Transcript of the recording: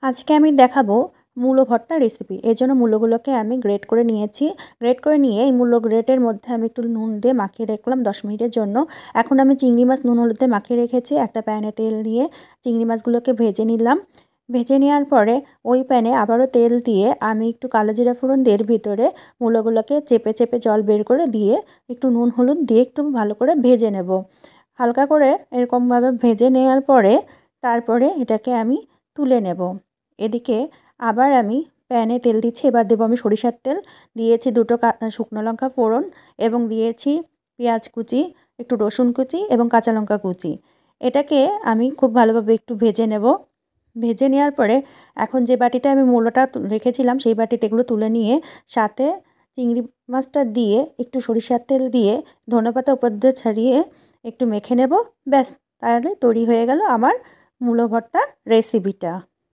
আজকে আমি দেখাবো মূলো ভর্তা রেসিপি। এর জন্য মূলোগুলোকে আমি গ্রেট করে নিয়েছি। গ্রেট করে নিয়ে এই মূলো গ্রেটের মধ্যে আমি একটু নুন দিয়ে মাখিয়ে রাখলাম 10 মিনিটের জন্য। এখন আমি চিংড়ি মাছ নুন হলুদ দিয়ে মাখিয়ে রেখেছি। একটা প্যানে তেল দিয়ে চিংড়ি মাছগুলোকে ভেজে নিলাম। ভেজে নেওয়ার পরে ওই প্যানে আবারও তেল দিয়ে আমি একটু কালো জিরা ফোড়ন দিয়ে এর ভিতরে মূলোগুলোকে চেপে চেপে জল বের করে দিয়ে একটু নুন হলুদ দিয়ে একটু ভালো করে ভেজে নেব। হালকা করে এরকমভাবে ভেজে নেওয়ার পরে তারপরে এটাকে আমি তুলে নেব। এদিকে আবার আমি প্যানে তেল দিচ্ছি। এবার দেবো আমি সরিষার তেল। দিয়েছি দুটো শুকনো লঙ্কা ফোড়ন এবং দিয়েছি পেঁয়াজ কুচি, একটু রসুন কুচি এবং কাঁচা লঙ্কা কুচি। এটাকে আমি খুব ভালোভাবে একটু ভেজে নেব। ভেজে নেওয়ার পরে এখন যে বাটিতে আমি মূলোটা রেখেছিলাম সেই বাটিতে এগুলো তুলে নিয়ে সাথে চিংড়ি মাছটা দিয়ে একটু সরিষার তেল দিয়ে ধনেপাতা উপর দিয়ে ছড়িয়ে একটু মেখে নেব। ব্যাস, তাহলে তৈরি হয়ে গেল আমার মূলো ভর্তা রেসিপিটা।